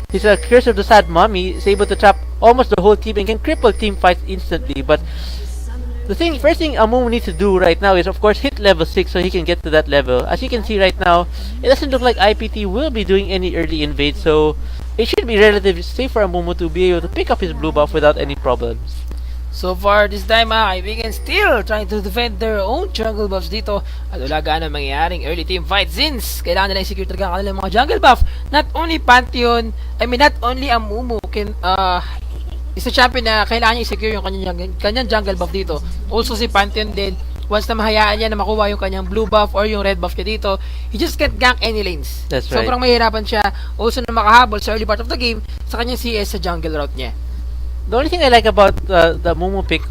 His Curse of the Sad Mummy is able to trap almost the whole team and can cripple team fights instantly. But first thing Amumu needs to do right now is, of course, hit level 6 so he can get to that level. As you can see right now, it doesn't look like IPT will be doing any early invade, so it should be relatively safe for Amumu to be able to pick up his blue buff without any problems. So far this time mga kaibigan, still trying to defend their own jungle buffs dito. At wala gaano mangyayaring early team fight since kailangan nila i-secure talaga ang kanilang mga jungle buff. Not only Pantheon, not only Amumu can is a champion na kailangan niya i-secure yung kanyang jungle buff dito. Also si Pantheon din, once na mahayaan niya na makuha yung kanyang blue buff or yung red buff niya dito, he just can't gank any lanes. That's right. Sobrang mahirapan siya also na makahabol sa early part of the game sa kanyang CS sa jungle route niya. The only thing I like about the Mumu pick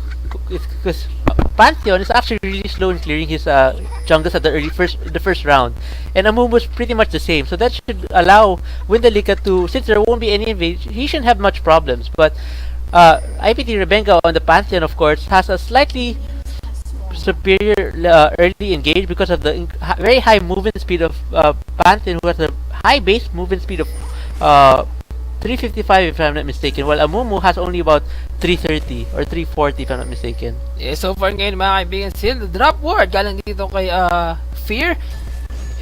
is because Pantheon is actually really slow in clearing his jungles at the first round, and Amumu is pretty much the same. So that should allow Windalika to, since there won't be any invade, he shouldn't have much problems. But IPT Rebenga on the Pantheon, of course, has a slightly superior early engage because of the very high movement speed of Pantheon, who has a high base movement speed of 355 if I'm not mistaken, while Amumu has only about 330 or 340 if I'm not mistaken. Yeah, so far ngayon mga kaibigan, still drop ward galing dito kay Fear,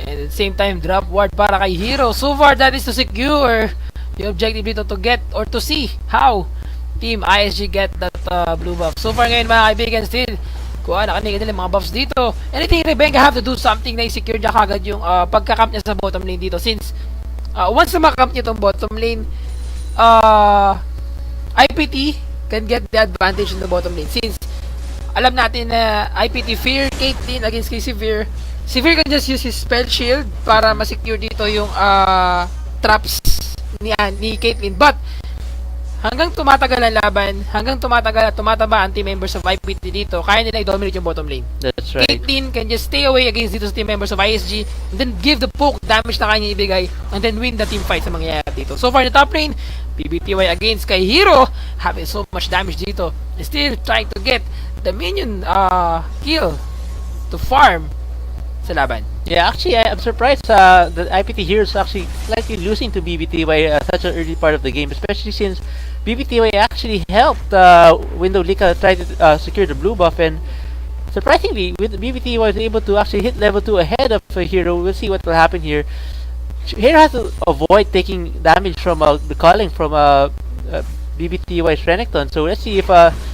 and at the same time drop ward para kay Hero. So far that is to secure the objective dito to get or to see how Team ISG get that blue buff. So far ngayon mga kaibigan, still kuha na kanila mga buffs dito. Anything Rebenga have to do something na i-secure niya kagad yung pagka-camp niya sa bottom lane dito, since once na makamp niya itong bottom lane, IPT can get the advantage in the bottom lane, since alam natin na IPT Fear Caitlyn against kay Severe can just use his spell shield para ma-secure dito yung traps ni Caitlyn. But hanggang tumatagal ang laban, hanggang tumatagal at tumataba ang team members of IPT dito, kaya nila i-dominate yung bottom lane. That's right. Caitlyn can just stay away against dito sa team members of ISG and then give the poke damage na kanya ibigay and then win the team fight sa mangyayari dito. So far in the top lane, PBTY against kay Hero, having so much damage dito, still trying to get the minion kill to farm sa laban. Yeah, actually, I'm surprised that IPT Hero is actually slightly losing to BBTY such an early part of the game, especially since BBTY actually helped Windalika try to secure the blue buff, and surprisingly, BBTY was able to actually hit level 2 ahead of Hero. We'll see what will happen here. Hero has to avoid taking damage from the calling from BBTY's Renekton, so let's see if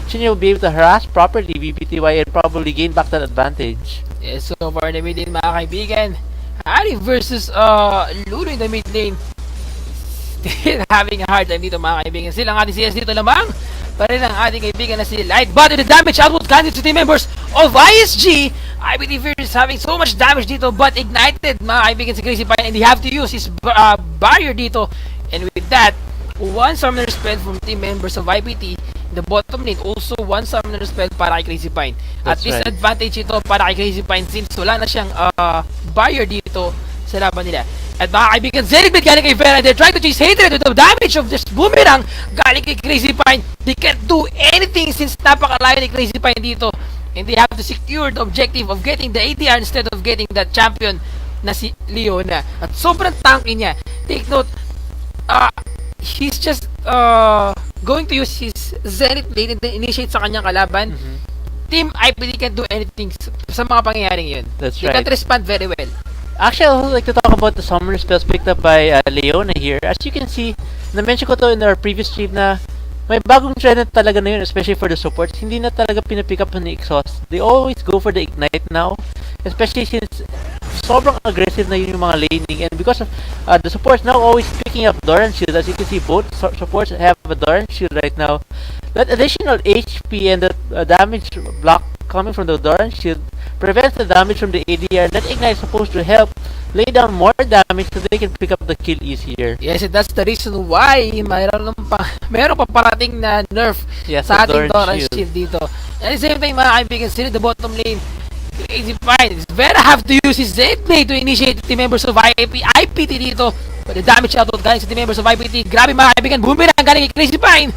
Shinya will be able to harass properly BBTY and probably gain back that advantage. Yes, so far in the mid lane mga kaibigan, Ari versus Lulu in the mid lane, still having a hard time dito mga kaibigan. Sila ang ating CS dito lamang pa rin ang ating kaibigan na si Light, but the damage output coming to team members of ISG. IPT Fear is having so much damage dito, but ignited mga kaibigan si Crazy Pine, and they have to use his barrier dito, and with that, one summoner spell from team members of IPT in the bottom lane, also one summoner spell para kay Crazy Pine. At least advantage ito para kay Crazy Pine since wala na siyang barrier dito sa laban nila. At mga kaibigan, Zenith galing kay Vera, they're trying to chase Hatred with the damage of this boomerang galing kay Crazy Pine. They can't do anything since napakalayo ni Crazy Pine dito, and they have to secure the objective of getting the ADR instead of getting that champion na si Leona. At sobrang tanky niya. Take note, he's just going to use his Zenith Blade and then initiate sa kanyang kalaban. Team IPT can't do anything sa mga pangyayaring yun. That's They right. can't respond very well. Actually, I would like to talk about the summoner spells picked up by Leona here. As you can see, na-mention ko to in our previous stream na may bagong trend na talaga na yun, especially for the supports. Hindi na talaga pinapick up ng exhaust. They always go for the ignite now, especially since sobrang aggressive na yun yung mga laning, and because of the supports now always picking up Doran Shield. As you can see, both supports have a Doran Shield right now. That additional HP and the damage block coming from the Doran Shield prevents the damage from the ADR. That ignite is supposed to help lay down more damage so they can pick up the kill easier. Yes, and that's the reason why meron pa parating na nerf sa ating Doran Shield dito. At the same time mga kaibigan, still in the bottom lane, Crazy Pine is very have to use his Zenith Blade to initiate the members of IPT dito. But the damage output galing sa team members of IPT, grabe mga kaibigan, boomerang galing kay Crazy Pine.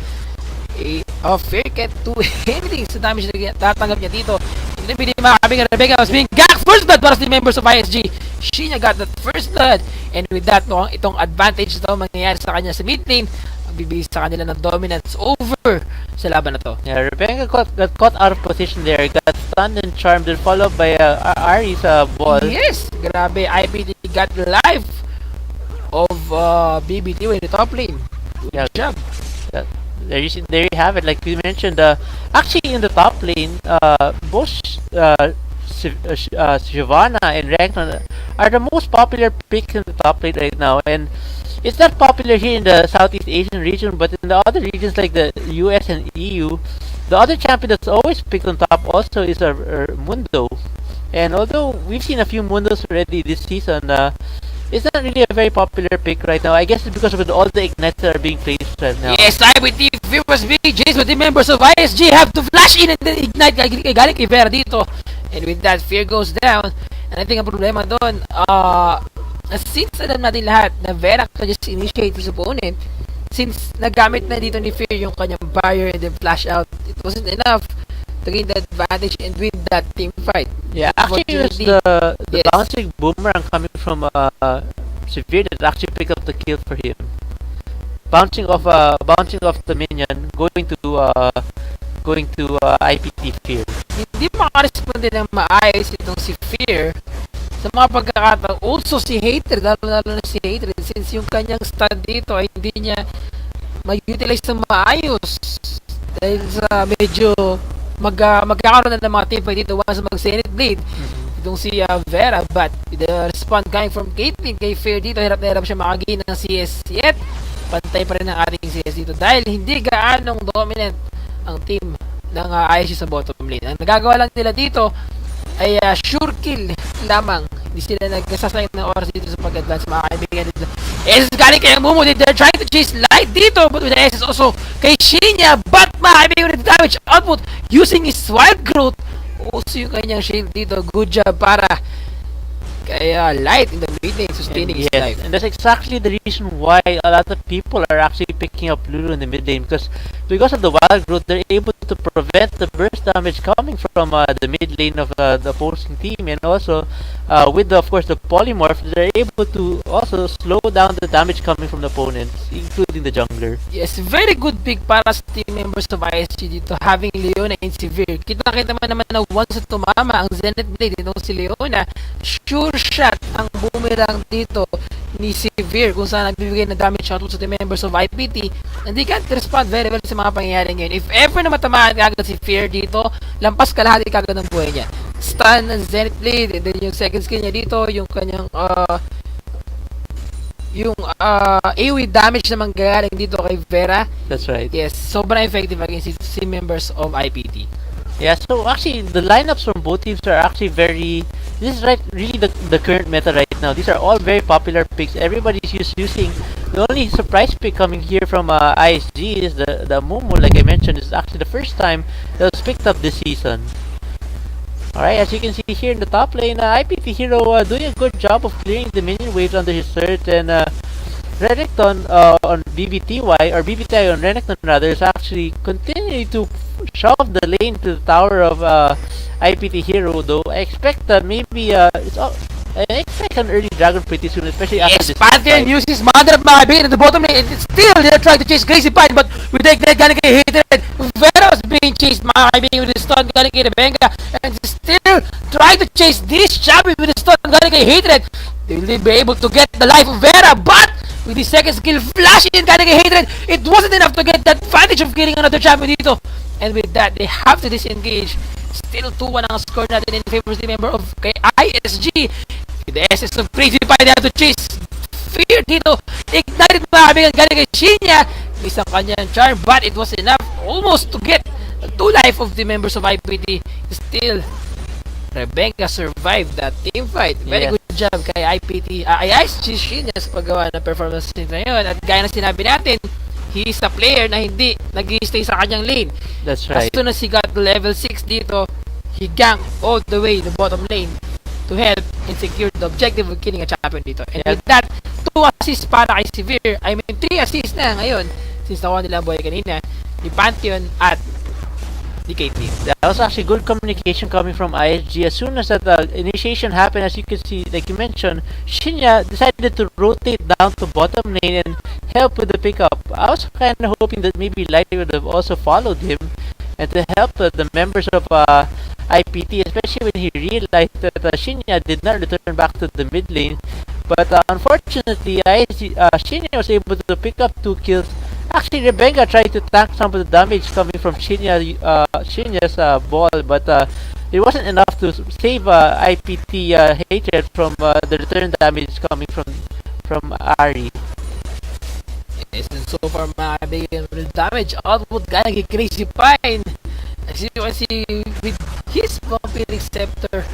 Fair can't do anything sa damage na tatanggap niya dito. Hindi mga kaibigan, Rebecca was being ganked first blood para sa team members of ISG. Shinya got that first blood, and with that, itong advantage na mangyayari sa kanya sa mid lane, magbibigay sa kanila ng dominance over sa laban na to. Yeah, Rebecca got caught out of position there, got stunned and charmed, and followed by Ari's ball. Yes, grabe, IPT got life of BBT in the top lane. Good job. There you have it. Like we mentioned, actually in the top lane, both Shyvana and Ragnar are the most popular picks in the top lane right now, and it's not popular here in the Southeast Asian region, but in the other regions like the US and EU, the other champion that's always picked on top also is Mundo. And although we've seen a few Mundos already this season, it's not really a very popular pick right now. I guess it's because of all the ignites that are being placed right now. Yes, IPT viewers BJs with the members of ISG have to flash in and then ignite galing kay Vera dito. And with that, fear goes down. And I think ang problema doon, since alam natin lahat na Vera can just initiate his opponent, since nagamit na dito ni Fear yung kanyang barrier and then flash out, it wasn't enough to gain the advantage and win that team fight. Yeah, actually it was the bouncing boomerang coming from Severe that actually picked up the kill for him. Bouncing off the minion, going to IPT Fear. Hindi makaresponde ng maayos itong si Fear sa mga pagkakataon. Also si Hater, lalo na si Hater, since yung kanyang stand dito ay hindi niya mag-utilize ng maayos dahil sa medyo magkakaroon na ng mga teamfight dito once mag-Zenith Blade. Itong si Vera, but with the response coming from Caitlyn kay Fair dito, hirap na hirap siya makagain ng CS yet. Pantay pa rin ang ating CS dito dahil hindi gaanong dominant ang team ng ISG sa bottom lane. Ang nagagawa lang nila dito ay sure kill lamang. Hindi sila nagsasayang ng oras dito sa pag-advance, mga kaibigan dito. SS galing kay Mumu, they're trying to chase light dito, but with the SS also kay Shinya, but mga kaibigan with the damage output using his wild growth, also yung kanyang shield dito. Good job para kaya light in the mid lane, sustaining his life. And that's exactly the reason why a lot of people are actually picking up Lulu in the mid lane, because of the wild growth, they're able to prevent the burst damage coming from the mid lane of the opposing team, and also with of course the polymorph, they're able to also slow down the damage coming from the opponents, including the jungler. Yes, very good pick para sa team members of ISG dito, having Leona and Severe. Kita-kita naman na once tumama ang Zenith Blade itong si Leona, sure shot ang boomerang dito ni Severe kung saan nagbibigay ng damage shot sa team members of IPT, and they can't respond very well sa mga pangyayari ngayon. If ever na matamaan kagad si Fear dito, lampas kalahati kagad ng buhay niya. Stun ng Zenith Blade, and then yung second skill niya dito, yung kanyang AoE damage na manggagaling dito kay Vera. That's right. Yes, sobrang effective against si members of IPT. Yeah, so actually the lineups from both teams are actually this is really the current meta right now. These are all very popular picks. Everybody's using. The only surprise pick coming here from ISG is the Mumu, like I mentioned, is actually the first time that was picked up this season. Alright, as you can see here in the top lane, IPT Hero doing a good job of clearing the minion waves under his third, and Renekton on BBTY, or BBTI on Renekton rather, is actually continuing to shove the lane to the tower of IPT Hero, though I expect that maybe I expect an early dragon pretty soon, especially after this. Pantheon uses Mother of Mahabir in the bottom lane, and still they're trying to chase Crazy Pine, but with the ignite galing kay Hatred, Vera was being chased, mga kaibigan, with the stun galing kay Rebenga, and still trying to chase this champion with the stun galing kay Hatred. They will be able to get the life of Vera, but with the second skill flashing in galing kay Hatred, it wasn't enough to get that advantage of killing another champion dito. And with that, they have to disengage. Still 2-1 ang score natin in favor of the member of kay ISG. With the SS of Crazy Pie, they have to chase Fear dito. Ignited mga kaibigan galing kay Shinya. Isang kanyang charm, but it was enough almost to get the 2 life of the members of IPT. Still, Rebecca survived that team fight. Very good job kay IPT. ISG Shinya sa paggawa ng performance na yun. At gaya na sinabi natin, he is a player na hindi nag-stay sa kanyang lane. That's right. As soon as he got to level 6 dito, he ganked all the way the bottom lane to help and secure the objective of killing a champion dito. And with that, 2 assists para kay Severe. I mean, 3 assists na ngayon since nakuha nila ang buhay kanina ni Pantheon at DK team. That was actually good communication coming from ISG. As soon as that initiation happened, as you can see, like you mentioned, Shinya decided to rotate down to bottom lane and help with the pickup. I was kind of hoping that maybe Light would have also followed him and to help the members of IPT, especially when he realized that Shinya did not return back to the mid lane. But unfortunately, Shinya was able to pick up 2 kills. Actually, Rebenga tried to tank some of the damage coming from Shinya's ball, but it wasn't enough to save IPT Hatred from the return damage coming from Ari. Yes, and so far mga kaibigan, with damage output galing kay Crazy Pine. As you can see, with his vampiric scepter,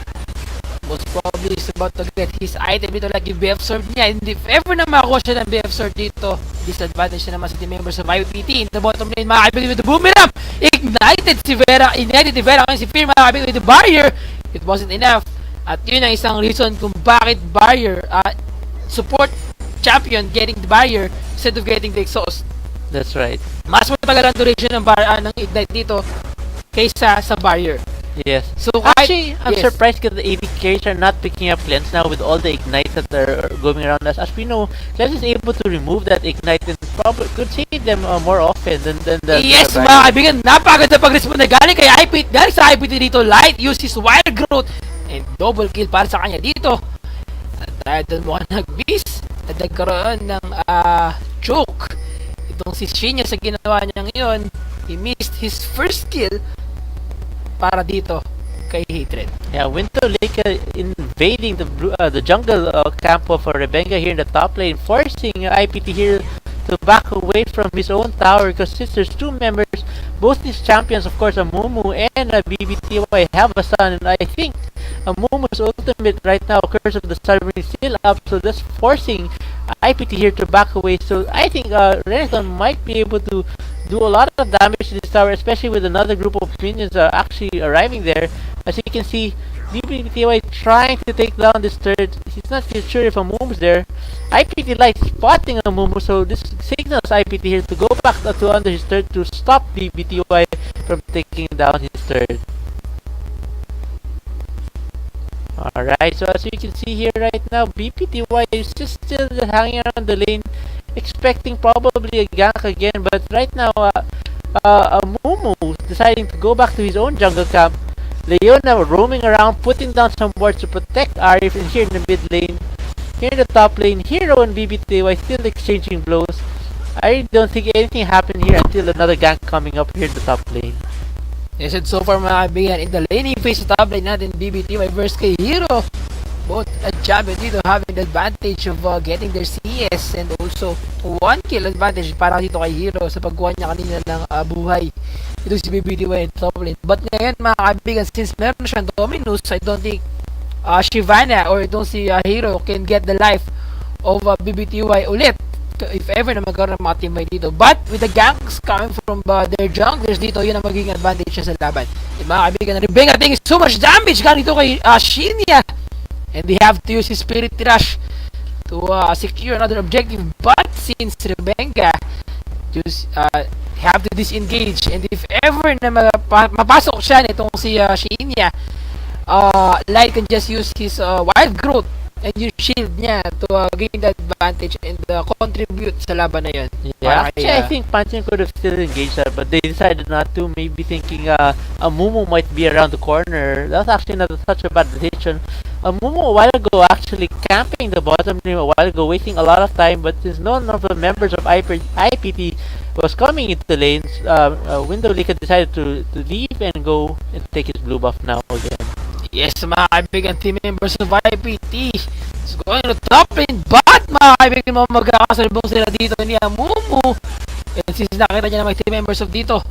most probably is about to get his item dito like yung BF Sword niya. And if ever na makakuha siya ng BF Sword dito, disadvantage na naman sa team members of IPT. In the bottom lane, mga kaibigan, with the boomerang! Ignited si Vera ngayon si Fear, mga kaibigan, with the barrier. It wasn't enough. At yun ang isang reason kung bakit barrier, support champion getting the barrier instead of getting the exhaust. That's right. Mas matagal ang duration ng ignite dito kaysa sa barrier. Yes. So actually, I'm surprised because the AD carries are not picking up cleanse now with all the ignites that are going around us. As we know, cleanse is able to remove that ignite and probably could save them more often than the. Yes, mga kaibigan, napakaganda pag-respond na galing sa IPT dito. Light uses wild growth and double kill para sa kanya dito. At dahil doon mo nag-beast at nagkaroon ng choke. Itong si Shinya sa ginawa niya ngayon, he missed his first kill para dito kay Hatred. Yeah, Winter Lake invading the jungle camp of Rebenga here in the top lane, forcing IPT here to back away from his own tower because since there's 2 members, both these champions, of course, Amumu and BBTY have a son, and I think Amumu's ultimate right now, Curse of the Sun, is still up, so that's forcing IPT here to back away. So I think Renekton might be able to do a lot of damage to this tower, especially with another group of minions actually arriving there. As you can see, BBTY trying to take down this third. He's not sure if Amumu's there. IPT Light spotting Amumu, so this signals IPT here to go back to under his third to stop BBTY from taking down his third. Alright, so as you can see here right now, BPTY is just still hanging around the lane, expecting probably a gank again, but right now, Amumu deciding to go back to his own jungle camp. Leona roaming around, putting down some wards to protect Arif, and here in the mid lane, here in the top lane, Hero and BBTY still exchanging blows. I don't think anything happened here until another gank coming up here in the top lane. Yes, and so far mga kaibigan, in the laning phase sa top lane natin, BBTY versus kay Hero. Both a champion dito having the advantage of getting their CS and also 1 kill advantage para dito kay Hero sa pagkuha niya kanina ng buhay. Ito si BBTY in top lane. But ngayon mga kaibigan, since meron siyang Dominus, I don't think Shyvana or itong si Hero can get the life of BBTY ulit if ever na magkaroon ng mga teammate dito. But with the ganks coming from their junglers dito, yun ang magiging advantage siya sa laban. Yung mga kaibigan na Rebenga taking so much damage galing dito kay Shinya, and they have to use his Spirit Rush to secure another objective. But since Rebenga just have to disengage, and if ever na mapasok siya nitong si Shinya, Light can just use his wild growth and yung shield niya to gain the advantage and contribute sa laban na yun. Yeah, actually, I think Pantheon could have still engaged that, but they decided not to, maybe thinking Amumu might be around the corner. That was actually not such a bad decision. Amumu a while ago actually camping the bottom lane a while ago, wasting a lot of time, but since none of the members of IPT was coming into the lanes, Window Lika decided to leave and go and take his blue buff now again. Yes, mga kaibigan, team members of IPT is going to top lane, but mga kaibigan mo magkakasalubong sila dito ni Amumu, and since nakita niya na may team members of dito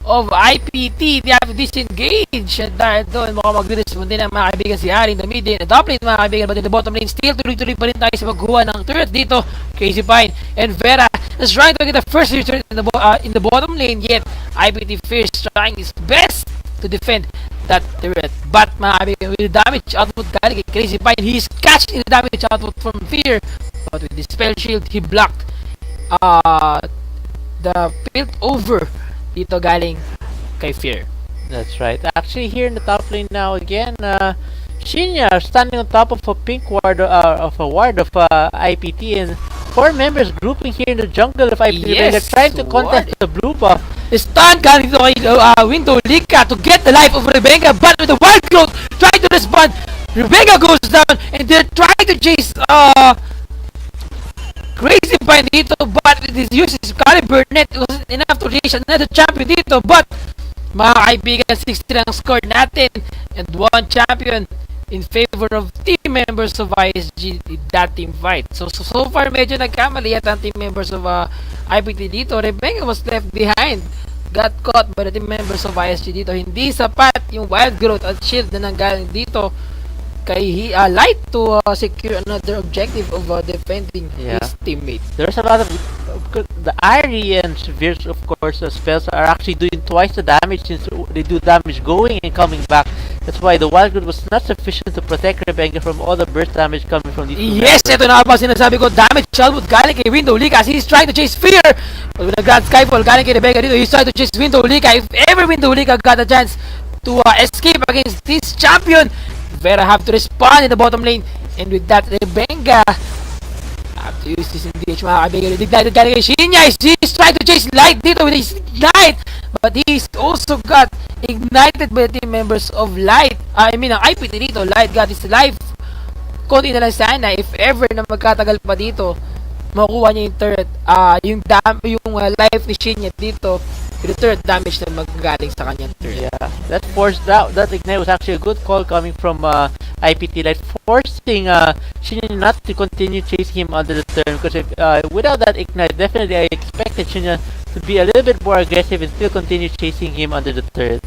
of IPT, they have to disengage, at dahil doon mukhang magre-respond din ang mga kaibigan si Ari in the mid lane, top lane mga kaibigan, but in the bottom lane still tuloy-tuloy pa rin tayo sa magkuha ng turret dito. Crazy Pine and Vera is trying to get the first return in the bottom lane, yet IPT Fierce trying his best to defend that turret. But mga kaibigan, with the damage output galing kay Crazy Pine, he is catching the damage output from Fear, but with the spell shield, he blocked the built over dito galing kay Fear. That's right. Actually, here in the top lane now again, Shinya standing on top of a pink ward of IPT, and four members grouping here in the jungle of IPT. Yes, They're trying to contest the blue buff. Stun galing dito kay Window Lika to get the life of Rebecca, but with the wild growth trying to respond, Rebecca goes down and they're trying to chase Crazy Pine dito, but with his use his caliber net, it wasn't enough to reach another champion dito, but mga kaibigan, 60 ang score natin and one champion in favor of team members of ISG in that team fight. So far medyo nagkamali at ang team members of IPT dito. Rebecca was left behind, got caught by the team members of ISG dito. Hindi sapat yung wild growth at shield na nanggaling dito kay Light to secure another objective of defending his teammate. There's a lot of the Irie and Severe's, of course, spells are actually doing twice the damage since they do damage going and coming back. That's why the wild growth was not sufficient to protect Rebecca from all the burst damage coming from these two Yes, members. ito na ba sinasabi ko, damage Shalwood galing kay Window Lika as he's trying to chase Fear. But with a Grand Skyfall galing kay Rebecca dito, he's trying to chase Window Lika. If ever Window Lika got a chance to escape against this champion, Vera have to respond in the bottom lane, and with that Rebecca have to use this engage mga kaibigan. Ignited galing kay Shinya, he's trying to chase Light dito with his Ignite, but he's also got ignited by the team members of Light. Ang IPT dito, Light got his life. Konti na lang sana, if ever na magkatagal pa dito, makukuha niya yung turret, yung life ni Shinya dito, yung turret damage na magagaling sa kanyang turret. Yeah, that ignite was actually a good call coming from IPT, like forcing Shinya not to continue chasing him under the turn, because without that ignite, definitely I expected Shinya to be a little bit more aggressive and still continue chasing him under the turret.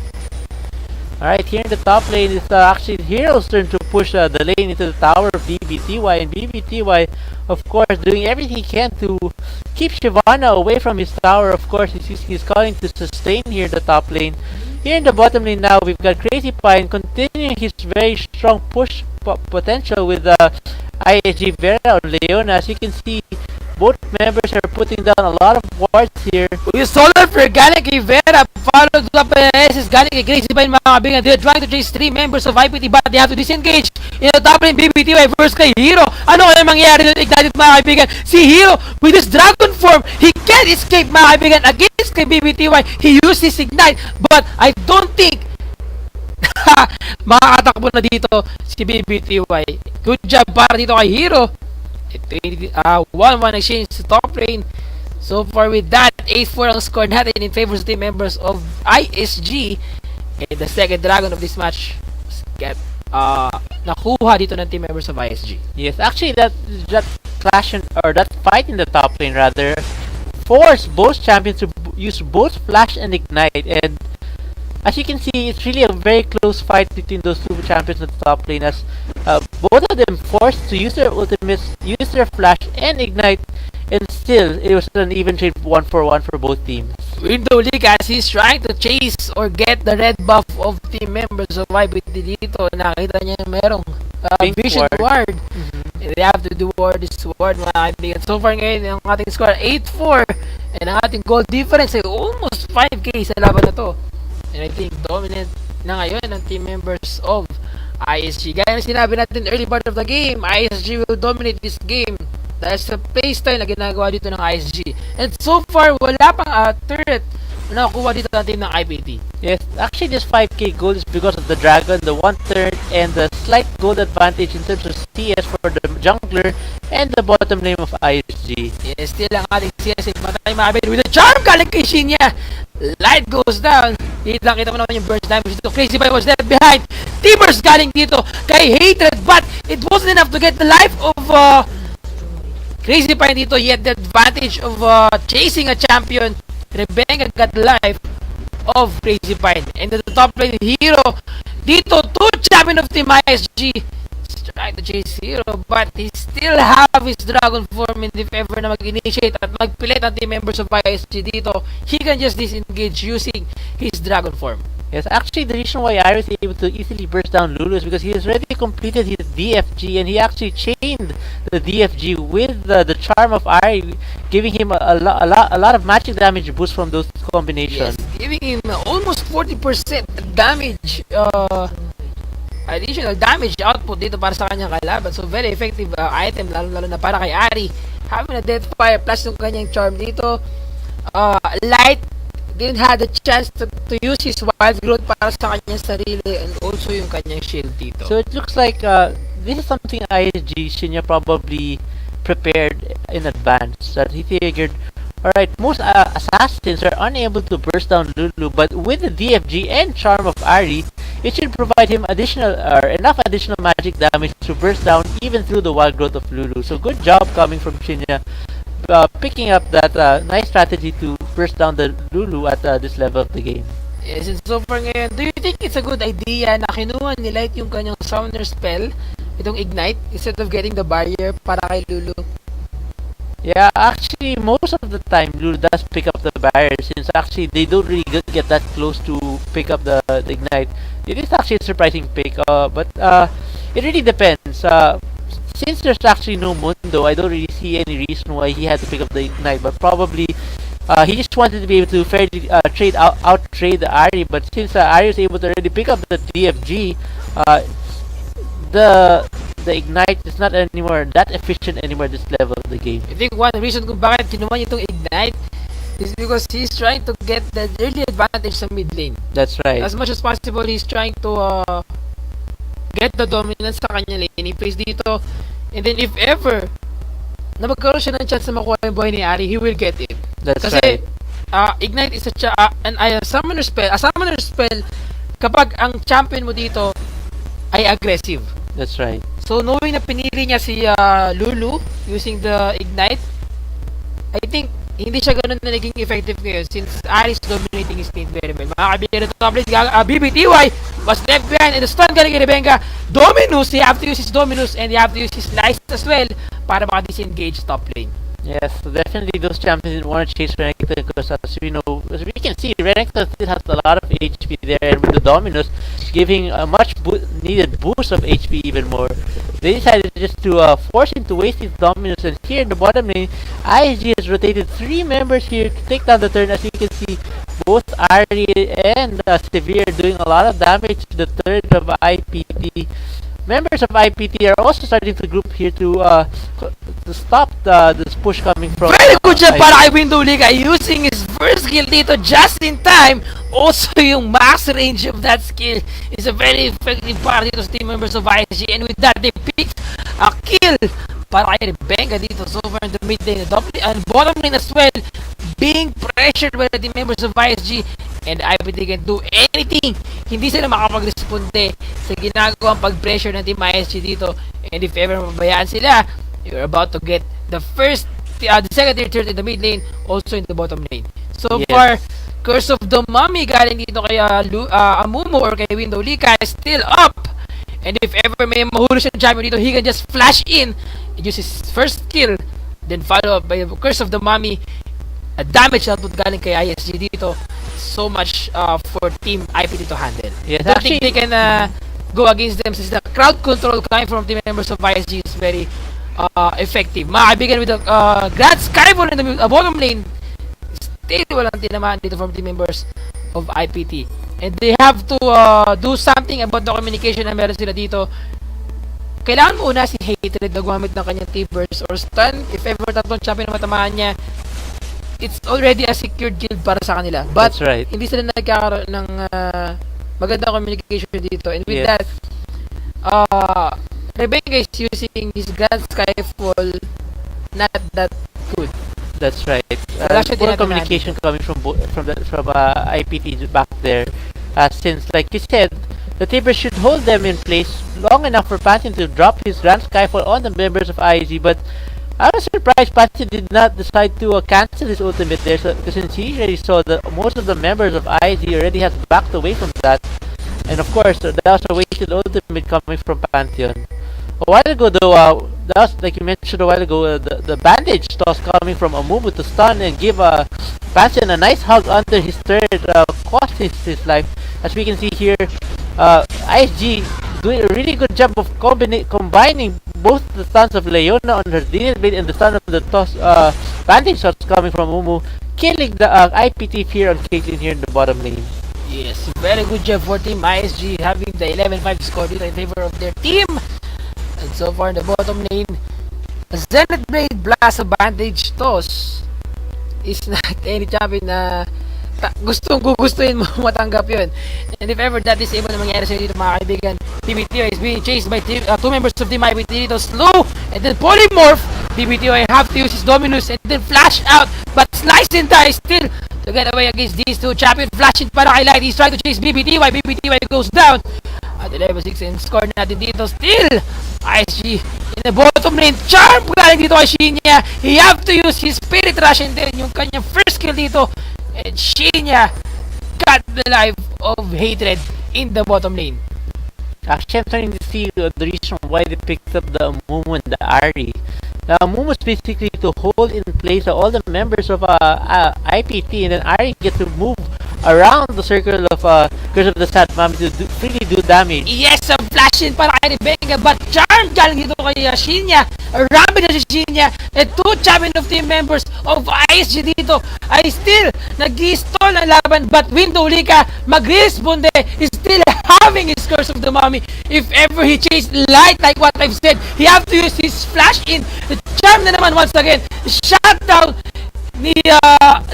Alright, here in the top lane, it's actually Hero's turn to push the lane into the tower of BBTY, and BBTY, of course, doing everything he can to keep Shyvana away from his tower. Of course, he's calling to sustain here in the top lane. Here in the bottom lane now, we've got Crazy Pine continuing his very strong push potential with ISG Vera or Leona. As you can see, both members are putting down a lot of wards here. With Solar for galing kay Vera, followed up by SS galing kay Crazy Pine mga kaibigan. They're trying to chase 3 members of IPT, but they have to disengage. In the top lane, BBTY versus kay Hero. Ano kaya mangyayari doon? Ignited mga kaibigan. Si Hero, with his dragon form, he can't escape mga kaibigan. Against kay BBTY, he used his Ignite, but I don't think makakatakbo na dito si BBTY. Good job para dito kay Hero. 1-1 exchange sa top lane. So far with that, 8-4 ang score natin in favor of team members of ISG. And the second dragon of this match get nakuha dito ng team members of ISG. Yes, actually that clash or that fight in the top lane rather forced both champions to use both flash and ignite, and as you can see, it's really a very close fight between those two champions in the top lane, as both of them forced to use their ultimates, use their flash and ignite, and still it was an even trade 1-for-1 for both teams. Window League, as he's trying to chase or get the red buff of team members of IPT dito, nakita niya merong vision ward. And they have to do this ward mga kaibigan. So far ngayon, ang ating score 8-4, and ang ating goal difference ay almost 5k sa laban na to. And I think dominant na ngayon ang team members of ISG. Gaya na sinabi natin early part of the game, ISG will dominate this game dahil sa playstyle na ginagawa dito ng ISG. And so far, wala pang turret na nakukuha dito ng team ng IPT. Yes, actually this 5k gold is because of the dragon, the 1/3, and the slight gold advantage in terms of CS for the jungler and the bottom lane of ISG. Yes, still ang ating CS matay mabit with a charm galing kay Shinya. Light goes down. Kita mo naman yung burst damage dito. Crazy Boy was left behind. T-burst galing dito kay Hatred, but it wasn't enough to get the life of Crazy Pine dito. Yet the advantage of chasing a champion, Rebecca got the life of Crazy Pine. And the top lane Hero dito, 2 champion of team ISG trying to chase Hero, but he still have his dragon form, and if ever na mag-initiate at magpilit ang team members of ISG dito, he can just disengage using his dragon form. Yes, actually, the reason why Ari was able to easily burst down Lulu is because he has already completed his DFG, and he actually chained the DFG with the charm of Ari, giving him a lot of magic damage boost from those combinations. Yes, giving him almost 40% damage, additional damage output dito para sa kanyang kalaban. So, very effective item, lalo na para kay Ari. Having a Deathfire plus yung kanyang charm dito. Light didn't have the chance to use his wild growth para sa kanyang sarili and also yung kanyang shield dito. So, it looks like this is something ISG Shinya probably prepared in advance. That he figured, alright, most assassins are unable to burst down Lulu, but with the DFG and charm of Ari, it should provide him enough additional magic damage to burst down even through the wild growth of Lulu. So good job coming from Shinya, picking up that nice strategy to burst down the Lulu at this level of the game. Yes, and so far ngayon, do you think it's a good idea na kinuha ni Light yung kanyang summoner spell, itong Ignite, instead of getting the barrier para kay Lulu? Yeah, actually, most of the time, Lulu does pick up the barrier since actually they don't really get that close to pick up the Ignite. It is actually a surprising pick, but it really depends. Since there's actually no Mundo, I don't really see any reason why he had to pick up the Ignite, but probably he just wanted to be able to fairly out-trade Ari, but since Ari was able to already pick up the DFG, the Ignite is not anymore that efficient anymore this level of the game. I think one reason kung bakit kinuha niya itong Ignite is because he's trying to get the early advantage sa mid lane. That's right. As much as possible, he's trying to get the dominance sa kanya lane. He plays dito, and then if ever na magkaroon siya ng chance na makuha yung buhay ni Ari, he will get it. That's Kasi right. Ignite is a summoner spell. A summoner spell kapag ang champion mo dito ay aggressive. That's right. So knowing na pinili niya si Lulu using the Ignite, I think hindi siya ganun na naging effective ngayon since Aris dominating his lane very well. Mga kaibigan na top lane, BBTY was left behind and the stun galing kay Rebenga. Dominus, he have to use his Dominus and he have to use his Slice as well para maka-disengage top lane. Yes, so definitely those champions didn't want to chase Renekton because as we can see, Renekton still has a lot of HP there, and with the Dominus giving a much needed boost of HP even more, they decided just to force him to waste his Dominus. And here in the bottom lane, ISG has rotated 3 members here to take down the turn. As you can see, both Ari and Severe doing a lot of damage to the third of IPT. Members of IPT are also starting to group here to stop this push coming from. Very good job para kay Window Liga using his first skill dito just in time. Also yung max range of that skill is a very effective para dito sa team members of ISG, and with that they picked a kill para kay Rebenga dito. So far in the mid lane and bottom lane as well, being pressured by the team members of ISG, and IPT can do anything. Hindi sila makapag-responde sa ginagawang pag-pressure ng team ISG dito, and if ever mababayaan sila, you're about to get the second tier third in the mid lane, also in the bottom lane. So far, Curse of the Mummy galing dito kay Amumu or kay Window Lika is still up. And if ever may mahuli siya ng champion dito, he can just flash in and use his first skill, then follow up by Curse of the Mummy. A damage output galing kay ISG dito. So much for team IPT to handle. Yes, I don't think they can go against them since the crowd control coming from team members of ISG is very effective. Mga kaibigan, with the Grand Skyfall in the bottom lane, still walang tinamaan dito from team members of IPT. And they have to do something about the communication na meron sila dito. Kailangan mo una si Hatred na gumamit ng kanyang T-Burst or stun. If ever tatlong champion na matamaan niya, it's already a secured kill para sa kanila. But that's right. Hindi sila nagkakaroon ng magandang communication dito. And with that, Rebenga is using his Grand Skyfall not that good. That's right. Poor communication coming from IPT back there. Since, like you said, the Tiber should hold them in place long enough for Pantheon to drop his Grand Skyfall on the members of IEG. But I was surprised Pantheon did not decide to cancel his ultimate there, because since he already saw that most of the members of IEG already has backed away from that. And of course, that was a wasted ultimate coming from Pantheon. A while ago though, that was, like you mentioned a while ago, the bandage toss coming from Amumu to stun and give Pantheon a nice hug under his third, cost his life. As we can see here, ISG doing a really good job of combining both the stuns of Leona on her Denial Blade and the stun of the toss, vantage shots coming from Umu, killing the IPT fear on Caitlyn here in the bottom lane. Yes, very good job for Team ISG having the 11-5 score dito in favor of their team. And so far in the bottom lane, Zenith Blade Blast Advantage Toss is not any champion na gugustuhin mo matanggap yun. And if ever that is able na mangyari sa'yo dito mga kaibigan, PBTY is being chased by two members of Team IPT dito, Slow and then Polymorph. PBTY have to use his Dominus and then flash out, but Slice and Die still to get away against these two. Champion flashing para kay Light, he's trying to chase BBTY. BBTY goes down at 11-6 and score natin dito. Still ISG in the bottom lane. Charm galing dito kay Shinya. He have to use his Spirit Rush and then yung kanyang first kill dito. And Shinya got the life of Hatred in the bottom lane. Actually, I'm starting to see the reason why they picked up the Mumu and the Ari. The Mumu is basically to hold in place all the members of IPT, and then Ari get to move around the circle of Curse of the Sad Mami to freely do damage. Yes, ang flashing para kay Rebecca, but Charm galing dito kay Shinya. Rapid na si Shinya, and two champion of team members of ISG dito ay still nag-stall ang laban, but Window Lika mag-responde is still having his Curse of the Mummy. If ever he chase Light, like what I've said, he have to use his flash in. The Charm na naman once again, shut down ni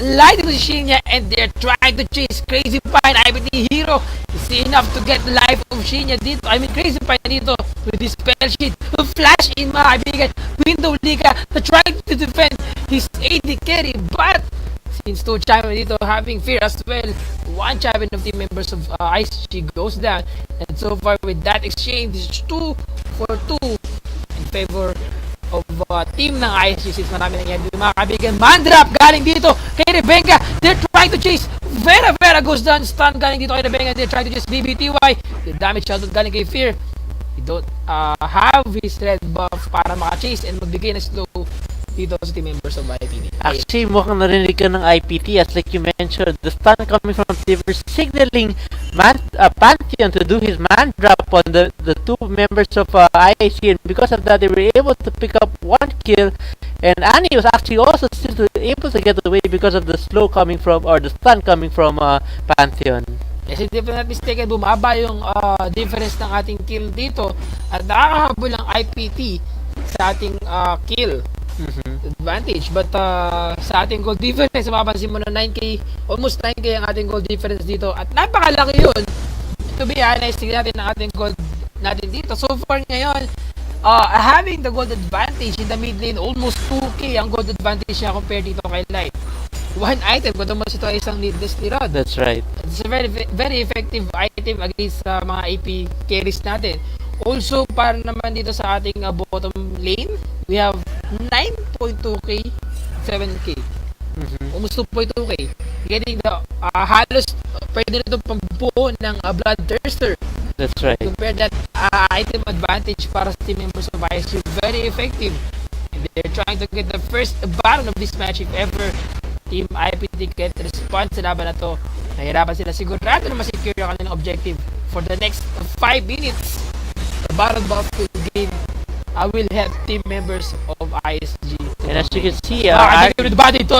Light to Shinya, and they're trying to chase Crazy Pine. IPT Hero is enough to get the life of Shinya dito. I mean Crazy Pine dito with his spell sheet to flash in mga kaibigan. Window Liga to try to defend his AD carry, but since two champion dito having fear as well, one champion of team members of ISG goes down, and so far with that exchange, it's 2 for 2 in favor of team ng ISG since marami nangyari dito mga kaibigan. Mandrop galing dito kay Rebecca. They're trying to chase Vera goes down, stun galing dito kay Rebecca. They're trying to chase BBTY. The damage shoutout galing kay Fear. He don't have his red buff para maka-chase and magbigay na slow dito sa team members of IPT. Actually, mukhang narinig ka ng IPT, as like you mentioned, the stun coming from Tiver signaling Pantheon to do his man drop on the two members of IAC, and because of that they were able to pick up one kill, and Annie was actually also still able to get away because of the slow coming from, or the stun coming from Pantheon. Yes, if I'm not mistaken, bumaba yung difference ng ating kill dito at nakakahabol ang IPT sa ating kill advantage, but sa ating goal difference mapapansin mo na 9k, almost 9k ang ating goal difference dito at napakalaki yun. To be honest, tignan natin ang ating goal natin dito. So far ngayon, having the gold advantage in the mid lane, almost 2k ang gold advantage niya compared dito kay Light. One item, kung mas ito ay isang needlessly rod. That's right. It's a very effective item against mga AP carries natin. Also, para naman dito sa ating bottom lane, we have 9.2k, 7k. Almost 2.2k. Getting the halos, pwede na ito pambuo ng Bloodthirster. That's right. Compare that item advantage para sa team members of ISG, very effective. And they're trying to get the first battle of this match if ever Team IPT get response sa laban na to. Nahirapan sila sigurado na masecure ang kanilang objective for the next 5 minutes. The battle battlefield game will help team members of ISG. And as you can see, advantage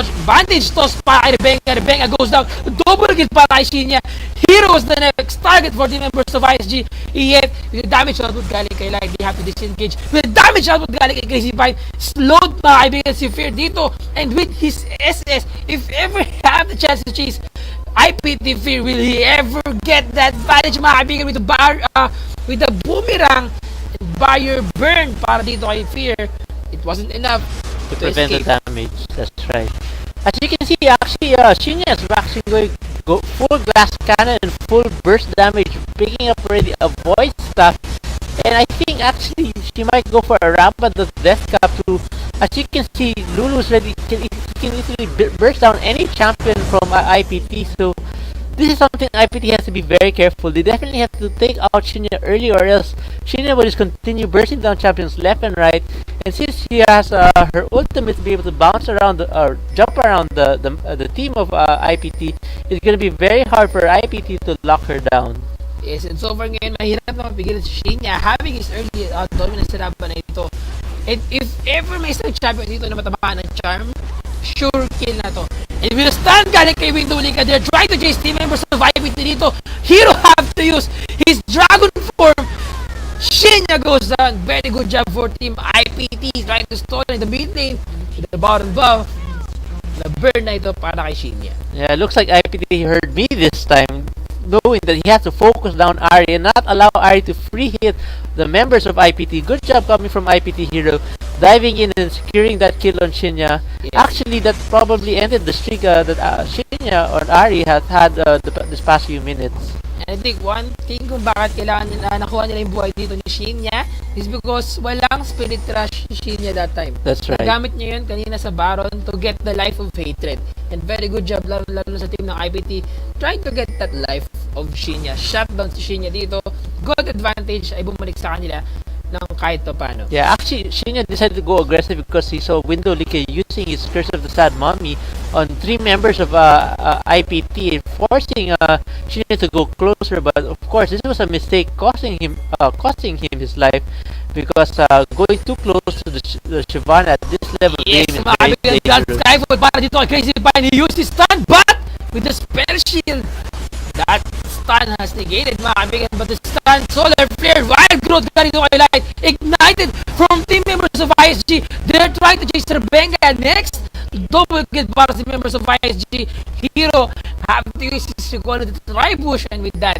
toss para kay Rebecca. Rebecca goes down. Double kill para kay Shinya. Hero was the next target for team members of ISG. Yet, with the damage output galing kay Light, they have to disengage. With the damage output galing kay Crazy Pine, slowed mga kaibigan si Fear dito. And with his SS, if ever have the chance to chase IPT Fear, will he ever get that advantage mga kaibigan with the boomerang and Barrier Burn para dito kay Fear? It wasn't enough to prevent the damage. That's right. As you can see, actually, Shinya is actually going go full glass cannon and full burst damage, picking up already a void staff. And I think actually she might go for a rampant of death cap too. As you can see, Lulu's ready can easily burst down any champion from IPT. So this is something IPT has to be very careful. They definitely have to take out Shinya early, or else Shinya will just continue bursting down champions left and right. And since she has her ultimate to be able to bounce around or jump around the team of IPT, it's gonna be very hard for IPT to lock her down. Yes, and so far ngayon, mahirap na mapigilan si Shinya having his early dominance sa laban na ito. And if ever may isang champion dito na matamaan ng charm, sure kill na to. And with a stand galing kay Window Lika, they're trying to chase team members of IPT dito. Hero have to use his dragon form. Shinya goes down. Very good job for team IPT. Trying to stall in the mid lane. With the bottom buff. Na burn na ito para kay Shinya. Yeah, looks like IPT heard me this time, knowing that he has to focus down Ari and not allow Ari to free hit the members of IPT. Good job coming from IPT Hero, diving in and securing that kill on Shinya. Yes. Actually, that probably ended the streak that Shinya or Ari had this past few minutes. And I think one thing kung bakit kailangan nila nakuha nila yung buhay dito ni Shinya is because walang spirit rush si Shinya that time. That's right. Nagamit niya yun kanina sa Baron to get the life of hatred. And very good job lalo sa team ng IPT trying to get that life of Shinya. Shutdown si Shinya dito. Good advantage ay bumalik sa kanila ng kahit pa paano. Yeah, actually, Shinya decided to go aggressive because he saw Window Lika using his Curse of the Sad Mommy on 3 members of IPT, forcing Shinya to go closer. But of course, this was a mistake, costing him his life, because going too close to the Shyvana at this level of game is very dangerous. Skyfall para dito kay Crazy Pine. He used his stun, but with the spell shield, that stun has negated mga kaibigan, but the stun, solar flare, wild growth ganito kay Light, ignited from team members of ISG. They're trying to chase Rebenga next. Double kill para sa members of ISG. Hero have to use his equality to try push, and with that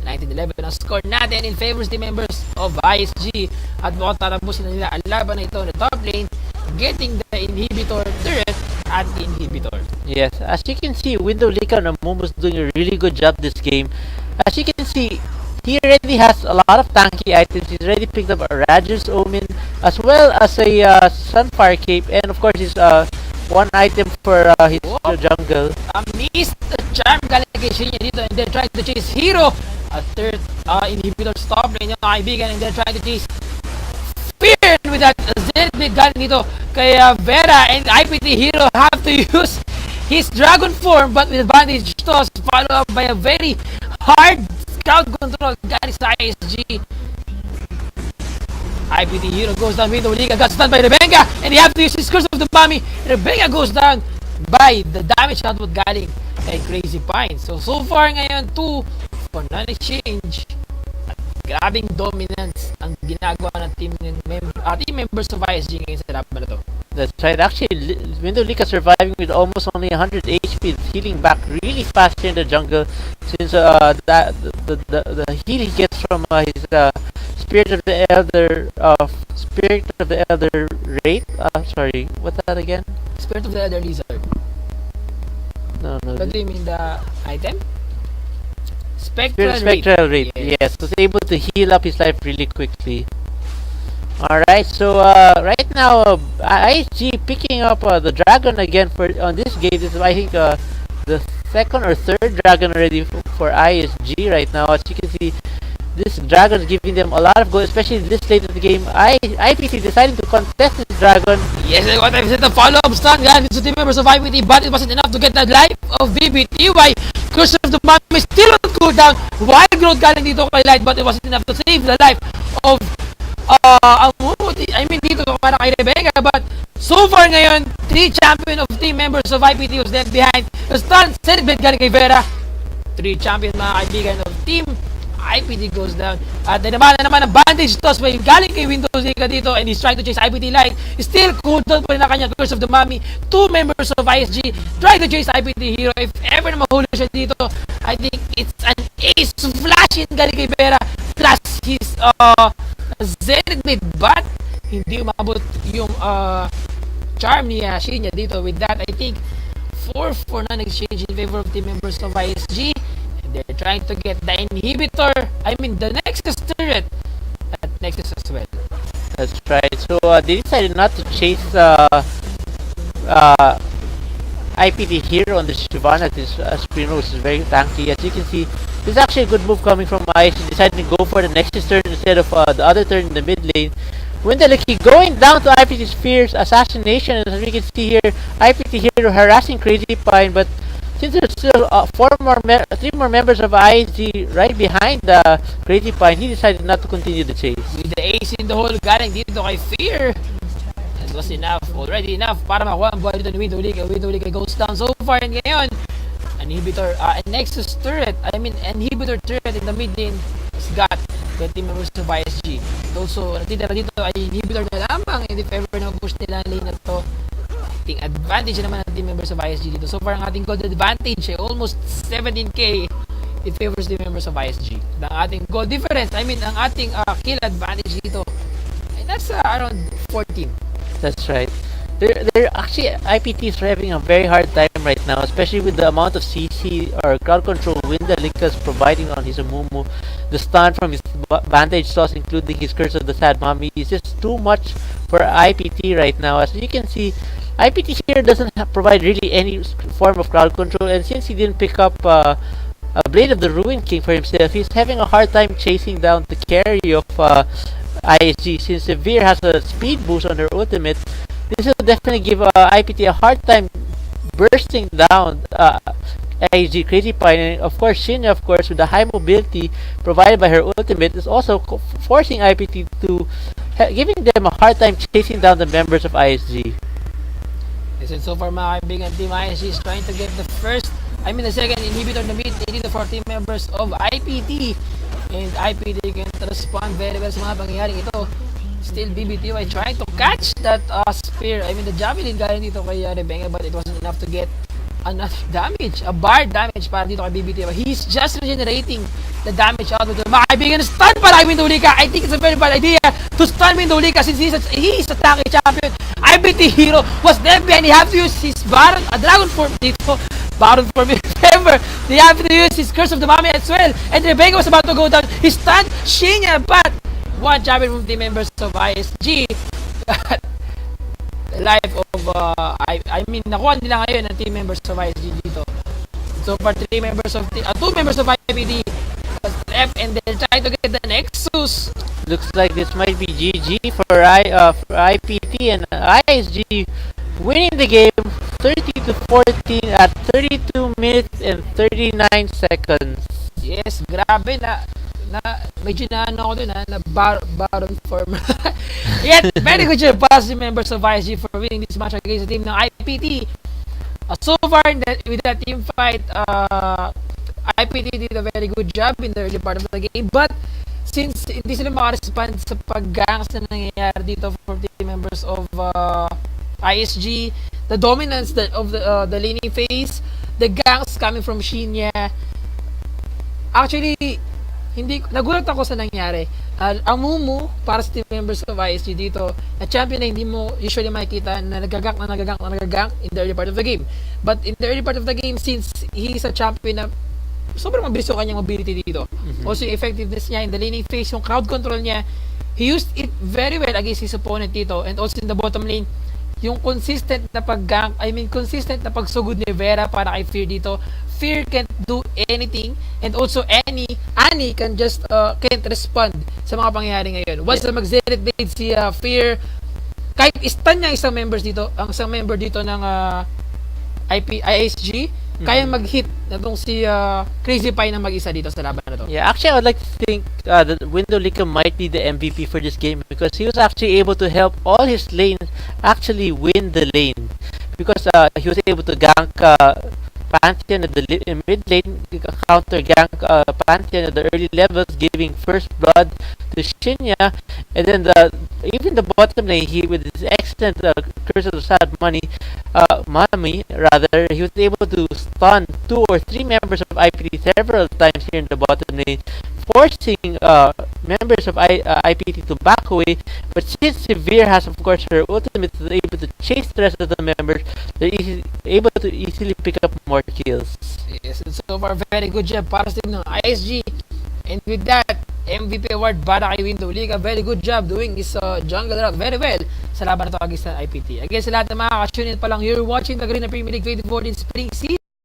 19-11 ang score natin in favor the members of ISG, at mukhang tatapusin na nila ang laban na ito na top lane, getting the inhibitor turret at the inhibitor. Yes, as you can see, Window Lika and Momo's doing a really good job this game. As you can see, he already has a lot of tanky items. He's already picked up a Rager's Omen, as well as a Sunfire Cape, and of course his one item for his jungle. Missed the charm galing kay Shinya dito, and they're trying to chase Hero. A third inhibitor stop lane yung kaibigan, and they're trying to chase Fear with that Zenith Blade galing dito kay Vera, and IPT Hero have to use his dragon form, but with advantage toss, follow up by a very hard crowd control galing sa ISG. IPT Hero goes down, Window Liga got stunned by Rebenga, and he have to use his Curse of the Mommy. Rebenga goes down by the damage output galing kay Crazy Pine. So far ngayon, 2 for non-exchange. At grabing dominance ang ginagawa ng team members of ISG ngayon sa laban na to. That's right. Actually, Window Lika surviving with almost only 100 HP, healing back really fast here in the jungle, since the heal he gets from his Spirit of the Elder Wraith. Sorry, what's that again? Spirit of the Elder Lizard. No. What do you mean, the item? Spectral Wraith. Yes. Yes, was able to heal up his life really quickly. Alright, so right now ISG picking up the dragon again on this game. This is, I think, the second or third dragon already for ISG right now. As you can see, this dragon is giving them a lot of gold, especially this late in the game. IPT deciding to contest this dragon. Yes, and what I've said, the follow-up stun galing to the members of IPT, but it wasn't enough to get the life of BBTY. Curse of the Mommy still on cooldown. Wild growth galing dito kay Light, but it wasn't enough to save the life of dito para kay Rebenga. But so far ngayon, 3 champion of team members of IPT was left behind. The stun, Zenith galing kay Vera. 3 champion mga kaibigan of team IPT goes down. At naman ang bandage toss by galing kay Windows Lika dito, and he's trying to chase IPT Light. Still cooldown pa rin ang kanyang Curse of the Mommy. 2 members of ISG try to chase IPT Hero. If ever na mahuli siya dito, I think it's an ace flash in galing kay Vera, plus his Zenith Blade, but hindi umabot yung charm ni Shinya dito. With that, I think 4 for non-exchange in favor of team members of ISG. They're trying to get the inhibitor, the Nexus turret at Nexus as well. That's right. So they decided not to chase IPT hero on the Shyvana at his screen is very tanky. As you can see, this is actually a good move coming from iSG, deciding to go for the Nexus turn instead of the other turn in the mid lane. Windeliki going down to IPT's Fierce Assassination, and as we can see here, IPT hero harassing Crazy Pine, but since there's still three more members of ISG right behind Crazy Pine, he decided not to continue the chase. With the ace in the hole galing dito kay Fear. That was enough, already enough para makuha ang buhay dito ni Windolika. Windolika goes down so far, and ngayon, Inhibitor, Nexus turret, Inhibitor turret in the mid lane has got the team members of ISG. And also, natitira dito ay Inhibitor na lamang, and if ever na-push nila ang lane na to, ating advantage naman ng team members of ISG dito. So far, ang ating gold advantage ay almost 17k. It favors the members of ISG. Ang ating goal difference, ang ating kill advantage dito, ay nasa around 14. That's right. They're actually, IPT is having a very hard time right now, especially with the amount of CC or crowd control Windelika is providing on his Amumu. The stun from his bandage toss, including his Curse of the Sad Mommy, is just too much for IPT right now. As you can see, IPT here doesn't provide really any form of crowd control, and since he didn't pick up a Blade of the Ruin King for himself, he's having a hard time chasing down the carry of ISG. Since Severe has a speed boost on her ultimate, this will definitely give IPT a hard time bursting down ISG Crazy Pine, and of course Shinya, of course, with the high mobility provided by her ultimate, is also forcing IPT to giving them a hard time chasing down the members of ISG. Yes, and so far mga kaibigan, Team ISG is trying to get the second inhibitor na mid dito for team members of IPT, and IPT can respond very well sa mga pangyayaring ito. Still, BBTY trying to catch that spear. The javelin galing dito kay Rebenge, but it wasn't enough to get enough damage. A bar damage para dito kay BBTY. He's just regenerating the damage out of the mga kaibigan. Stun para kay Windolika. I think it's a very bad idea to stun Windolika since he's a tanky champion. IPT hero was there and he have to use his Baron, a Dragon Form dito. Baron Form, remember, they have to use his Curse of the Mommy as well. And Rebenge was about to go down. He stunned Shinya, but one champion from team members of ISG. The life of nakuha nila ngayon ng team members of ISG dito. So far, two members of IPT was left, and they're trying to get the Nexus. Looks like this might be GG for IPT, and ISG winning the game 30-14 at 32 minutes and 39 seconds. Yes, grabe na medyo na ako dun na Baron form. Yet, very good job positive members of ISG for winning this match against the team ng IPT. So far, with that team fight, IPT did a very good job in the early part of the game, but since hindi sila makarespond sa pag-gangs na nangyayari dito for team members of ISG, the dominance of the laning phase, the ganks coming from Shinya, actually, nagulat ako sa nangyari. Ang Mumu, para sa team members of ISG dito, na champion na hindi mo usually makikita na nagagank in the early part of the game. But in the early part of the game, since he's a champion na sobrang mabilis yung kanyang mobility dito. Also, yung effectiveness niya in the laning phase, yung crowd control niya, he used it very well against his opponent dito. And also in the bottom lane, yung consistent na consistent na pagsugod ni Vera para kay Fear dito. Fear can't do anything, and also Annie can just can't respond sa mga pangyayari ngayon. Once na mag-Zenith Blade si Fear, kahit stun niya isang member dito ng ISG, kaya mag-hit na itong si Crazy Pie na mag-isa dito sa laban na to. Yeah, actually, I would like to think that Windolika might be the MVP for this game, because he was actually able to help all his lanes actually win the lane, because he was able to gank Pantheon at the mid lane, counter gank Pantheon at the early levels, giving first blood to Shinya, and then even the bottom lane, he with his excellent Curse of the Sad Mommy, he was able to stun 2 or 3 members of IPT several times here in the bottom lane, forcing members of IPT to back away. But since Severe has, of course, her ultimate, is able to chase the rest of the members, they're able to easily pick up more kills. Yes, and so far, very good job para sa team ng ISG. And with that, MVP award para kay Window Liga. Very good job doing his jungle route very well sa laban na ito against ng IPT. Again, sa lahat ng mga ka-tune in pa lang, you're watching the Green Premier League 2014 Spring Season.